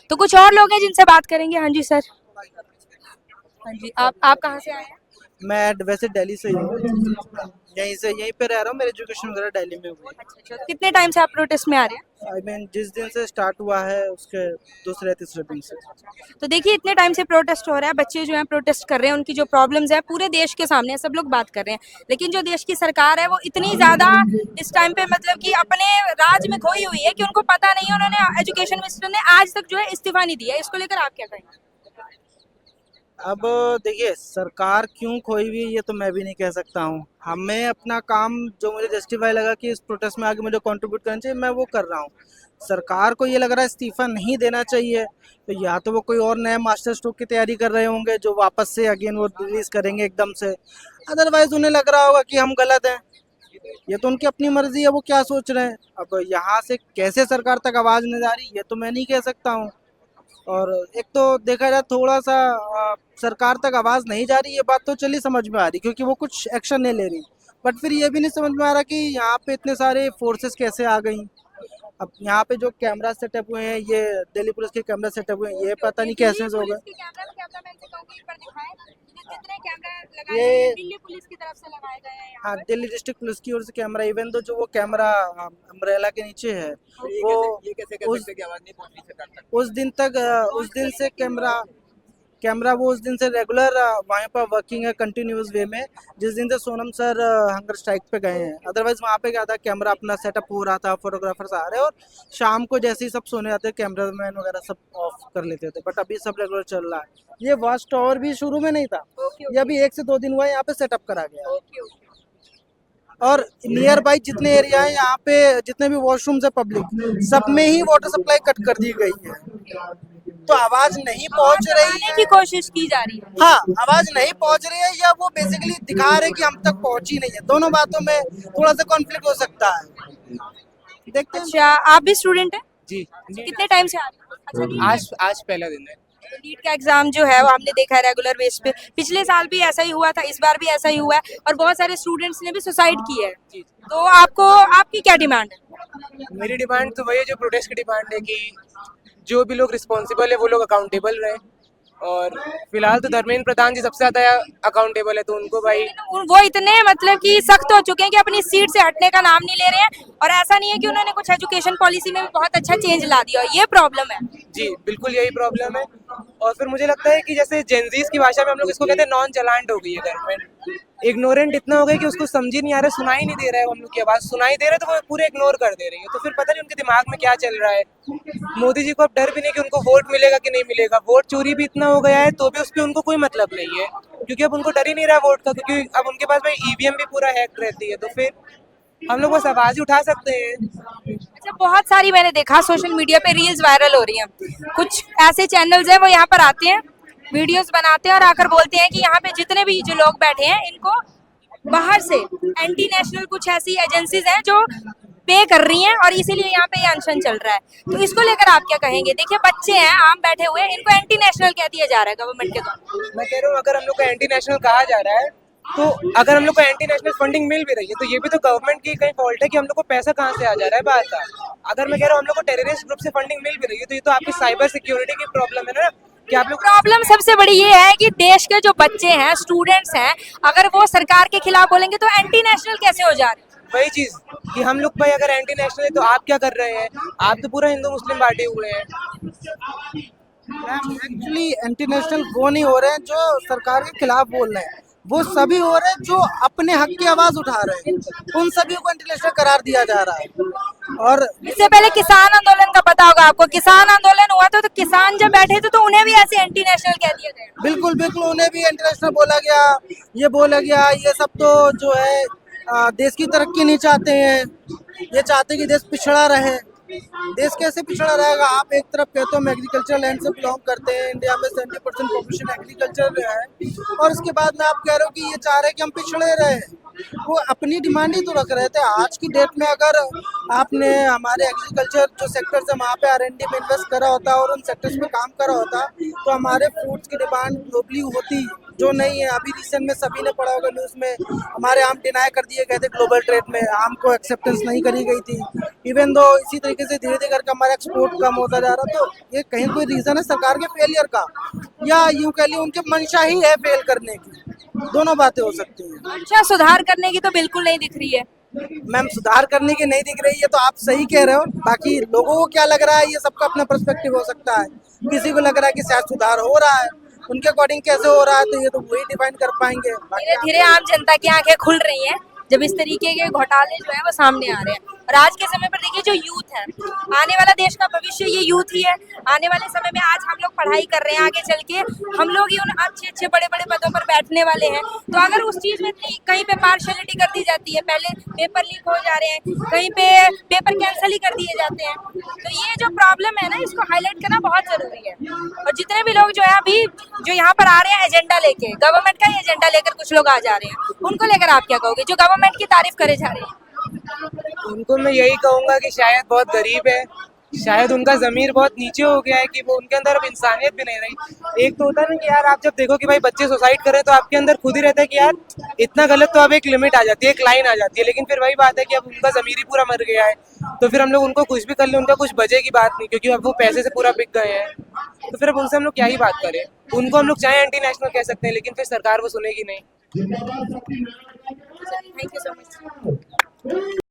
तो कुछ और लोग हैं जिनसे बात करेंगे। हाँ जी सर। हाँ जी, आप कहाँ से आए हैं? मैं वैसे दिल्ली से ही हूँ। यहीं पे रह रहा हूँ। मेरी एजुकेशन वगैरह दिल्ली में हुई अच्छा अच्छा, तो कितने टाइम से आप प्रोटेस्ट में आ रहे हैं? है। आई मीन जिस दिन से स्टार्ट हुआ है उसके दूसरे तीसरे दिन से। तो देखिए इतने टाइम से प्रोटेस्ट हो रहा है, बच्चे जो हैं प्रोटेस्ट कर रहे हैं, उनकी जो प्रॉब्लम्स है पूरे देश के सामने है, सब लोग बात कर रहे हैं। लेकिन जो देश की सरकार है वो इतनी ज्यादा इस टाइम पे मतलब कि अपने राज में खोई हुई है कि उनको पता नहीं है। उन्होंने एजुकेशन मिनिस्टर ने आज तक जो है इस्तीफा नहीं दिया। इसको लेकर आप क्या कहेंगे? अब देखिए, सरकार क्यों खोई हुई है ये तो मैं भी नहीं कह सकता हूँ। हमें अपना काम जो मुझे जस्टिफाई लगा कि इस प्रोटेस्ट में आगे मुझे कंट्रीब्यूट करना चाहिए, मैं वो कर रहा हूँ। सरकार को ये लग रहा है इस्तीफा नहीं देना चाहिए, तो या तो वो कोई और नया मास्टर स्ट्रोक की तैयारी कर रहे होंगे जो वापस से अगेन वो रिलीज करेंगे एकदम से। अदरवाइज उन्हें लग रहा होगा कि हम गलत हैं। ये तो उनकी अपनी मर्जी है, वो क्या सोच रहे हैं। अब यहाँ से कैसे सरकार तक आवाज़ नहीं जा रही ये तो मैं नहीं कह सकता हूँ। और एक तो देखा जाए थोड़ा सा सरकार तक आवाज़ नहीं जा रही, ये बात तो चलिए समझ में आ रही क्योंकि वो कुछ एक्शन नहीं ले रही। बट फिर ये भी नहीं समझ में आ रहा कि यहाँ पे इतने सारे फोर्सेस कैसे आ गई। अब यहाँ पे जो कैमरा सेटअप हुए हैं, ये दिल्ली पुलिस के कैमरा सेटअप हुए हैं, ये पता नहीं कैसे दिल्ली हो पुलिस गए। के कैमरा मैं इनसे कहूंगी एक बार दिखाएं। जितने कैमरा लगाए गए हैं ये दिल्ली पुलिस की तरफ से लगाए गए हैं यहाँ हाँ, पर। दिल्ली डिस्ट्रिक्ट पुलिस की ओर से कैमरा, इवन तो जो वो कैमरा अम्ब्रेला के नीचे है वो ये कैसे कर उस सकते हैं कि आवाज नहीं पहुंच रही सरकार तक? उस दिन तक उस दिन से कैमरा कैमरा वो उस दिन से रेगुलर वहाँ पर वर्किंग है कंटिन्यूस वे में, जिस दिन से सोनम सर हंगर स्ट्राइक पे गए हैं। अदरवाइज वहाँ पे क्या था, कैमरा अपना सेटअप हो रहा था, फोटोग्राफर्स आ रहे और शाम को जैसे ही सब सोने जाते कैमरा मैन वगैरह सब ऑफ कर लेते थे। बट अभी सब रेगुलर चल रहा है। ये वास्ट टावर भी शुरू में नहीं था, ये अभी 1 से 2 दिन हुआ है यहाँ पे सेटअप करा गया है। Okay okay. और नियर बाई जितने एरिया है यहाँ पे, जितने भी वॉशरूम्स है पब्लिक, सब में ही वाटर सप्लाई कट कर दी गई है। तो आवाज नहीं पहुंच रही दबाने है। की कोशिश की जा रही है। हाँ, आवाज नहीं पहुंच रही है या वो बेसिकली दिखा रहे हैं कि हम तक पहुंची नहीं है। दोनों बातों में थोड़ा सा कॉन्फ्लिक्ट हो सकता है। देखते हैं। अच्छा, आप भी स्टूडेंट हैं? जी। कितने टाइम से आ रहे हैं? अच्छा, आज पहला दिन है। नीट का एग्जाम जो है वो हमने देखा है रेगुलर बेस पे। पिछले साल भी ऐसा ही हुआ था, इस बार भी ऐसा ही हुआ है और बहुत सारे स्टूडेंट्स ने भी सुसाइड की है। जी। तो आपको आपकी क्या डिमांड है? मेरी डिमांड तो वही है जो प्रोटेस्ट की डिमांड है कि जो भी लोग रिस्पॉन्सिबल है वो लोग अकाउंटेबल रहे। और फिलहाल तो धर्मेंद्र प्रधान जी सबसे ज्यादा अकाउंटेबल है, तो उनको भाई लेकिन वो इतने मतलब कि सख्त हो चुके हैं कि अपनी सीट से हटने का नाम नहीं ले रहे हैं। और ऐसा नहीं है कि उन्होंने कुछ एजुकेशन पॉलिसी में भी बहुत अच्छा चेंज ला दिया, ये प्रॉब्लम है। जी बिल्कुल यही प्रॉब्लम है। और फिर मुझे लगता है कि जैसे जेनजीज की भाषा में हम लोग इसको कहते हैं नॉन चलांट हो गई है गवर्नमेंट। इग्नोरेंट इतना हो गया कि उसको समझ ही नहीं आ रहा, सुनाई नहीं दे रहा है। हम लोग की आवाज सुनाई दे रहा है तो वो पूरे इग्नोर कर दे रही है। तो फिर पता नहीं उनके दिमाग में क्या चल रहा है। मोदी जी को अब डर भी नहीं कि उनको वोट मिलेगा कि नहीं मिलेगा। वोट चोरी भी इतना हो गया है तो भी उस पर उनको कोई मतलब नहीं है, क्योंकि अब उनको डर ही नहीं रहा वोट का, क्योंकि अब उनके पास भाई ईवीएम भी पूरा हैक रहती है। तो फिर हम लोग बस आवाज ही उठा सकते हैं। अच्छा, बहुत सारी मैंने देखा सोशल मीडिया पे रील्स वायरल हो रही हैं। कुछ ऐसे चैनल्स हैं वो यहाँ पर आते हैं, वीडियोस बनाते हैं और आकर बोलते हैं कि यहाँ पे जितने भी जो लोग बैठे हैं इनको बाहर से एंटी नेशनल कुछ ऐसी एजेंसीज हैं जो पे कर रही हैं और इसीलिए यहाँ पे ये अनशन चल रहा है। तो इसको लेकर आप क्या कहेंगे? देखिए बच्चे हैं आम बैठे हुए, इनको एंटी नेशनल कह दिया जा रहा है गवर्नमेंट के द्वारा। मैं कह रहा हूँ अगर हम लोग को एंटी नेशनल कहा जा रहा है, तो अगर हम लोग को एंटी नेशनल फंडिंग मिल भी रही है तो ये भी तो गवर्नमेंट की कहीं फॉल्ट है कि हम लोग को पैसा कहाँ से आ जा रहा है बाहर का। अगर मैं कह रहा हूँ हम लोग को टेररिस्ट ग्रुप से फंडिंग मिल भी रही है तो ये तो आपकी साइबर सिक्योरिटी की प्रॉब्लम है ना, कि आप लोग प्रॉब्लम सबसे बड़ी ये है कि देश के जो बच्चे हैं, स्टूडेंट्स हैं, अगर वो सरकार के खिलाफ बोलेंगे तो एंटी नेशनल कैसे हो जा रहे हैं? वही चीज कि हम लोग भाई अगर एंटी नेशनल है तो आप क्या कर रहे हैं? आप तो पूरा हिंदू मुस्लिम बांटे हुए हैं। एक्चुअली एंटी नेशनल वो नहीं हो रहे हैं जो सरकार के खिलाफ बोल रहे हैं, वो सभी हो रहे हैं जो अपने हक की आवाज उठा रहे हैं। उन सभी को एंटी नेशनल करार दिया जा रहा है। और इससे पहले किसान आंदोलन का पता होगा आपको। किसान आंदोलन हुआ था तो किसान जब बैठे थे तो उन्हें भी ऐसे एंटी नेशनल कह दिया गया। बिल्कुल बिल्कुल उन्हें भी एंटी नेशनल बोला गया। ये बोला गया ये सब तो जो है देश की तरक्की नहीं चाहते हैं, ये चाहते हैं कि देश पिछड़ा रहे। देश कैसे पिछड़ा रहेगा? आप एक तरफ कहते हो हम एग्रीकल्चर लैंड से बिलोंग करते हैं, इंडिया में 70% पॉपुलेशन एग्रीकल्चर है, और उसके बाद में आप कह रहे हो कि ये चाह रहे हैं कि हम पिछड़े रहे। वो अपनी डिमांड ही तो रख रहे थे। आज की डेट में अगर आपने हमारे एग्रीकल्चर जो सेक्टर्स है वहाँ पे R&D में इन्वेस्ट करा होता और उन सेक्टर्स पे काम करा होता तो हमारे फूड्स की डिमांड ग्लोबली होती। जो नहीं है। अभी रिसेंट में सभी ने पढ़ा होगा न्यूज़ में, हमारे आम डिनाई कर दिए गए थे ग्लोबल ट्रेड में, आम को एक्सेप्टेंस नहीं करी गई थी। इवन दो इसी तरीके से धीरे धीरे करके हमारा एक्सपोर्ट कम होता जा रहा, तो ये कहीं कोई रीज़न है सरकार के फेलियर का, या यूँ कह ली उनके मंशा ही है फेल करने की। दोनों बातें हो सकती हैं। अच्छा, सुधार करने की तो बिल्कुल नहीं दिख रही है। मैम सुधार करने की नहीं दिख रही है तो आप सही कह रहे हो, बाकी लोगों को क्या लग रहा है ये सबका अपना पर्सपेक्टिव हो सकता है। किसी को लग रहा है कि शायद सुधार हो रहा है, उनके अकॉर्डिंग कैसे हो रहा है तो ये तो वही डिफाइन कर पाएंगे। धीरे धीरे आम जनता की आंखें खुल रही हैं जब इस तरीके के घोटाले जो है वो सामने आ रहे हैं। और आज के समय पर देखिए, जो यूथ है, आने वाला देश का भविष्य ये यूथ ही है। आने वाले समय में आज हम लोग पढ़ाई कर रहे हैं, आगे चल के हम लोग ही उन अच्छे अच्छे बड़े बड़े पदों पर बैठने वाले हैं। तो अगर उस चीज में इतनी कहीं पे पार्शलिटी कर दी जाती है, पहले पेपर लीक हो जा रहे हैं, कहीं पे पेपर कैंसिल ही कर दिए जाते हैं, तो ये जो प्रॉब्लम है ना, इसको हाईलाइट करना बहुत जरूरी है। और जितने भी लोग जो है अभी जो यहाँ पर आ रहे हैं एजेंडा लेके, गवर्नमेंट का ही एजेंडा लेकर कुछ लोग आ जा रहे हैं, उनको लेकर आप क्या कहोगे जो गवर्नमेंट की तारीफ करे जा रहे हैं? उनको मैं यही कहूंगा कि शायद बहुत गरीब है, शायद उनका ज़मीर बहुत नीचे हो गया है कि वो उनके अंदर अब इंसानियत भी नहीं रही। एक तो होता है ना कि यार आप जब देखो कि भाई बच्चे सुसाइड करें तो आपके अंदर खुद ही रहता है कि यार इतना गलत, तो अब एक लिमिट आ जाती है, एक लाइन आ जाती है। लेकिन फिर वही बात है कि अब उनका ज़मीर ही पूरा मर गया है, तो फिर हम लोग उनको कुछ भी कर ले उनका कुछ बजे की बात नहीं, क्योंकि अब वो पैसे से पूरा बिक गए हैं। तो फिर अब उनसे हम लोग क्या ही बात करें। उनको हम लोग चाहे एंटी नेशनल कह सकते हैं, लेकिन फिर सरकार वो सुनेगी नहीं। Thank you so much.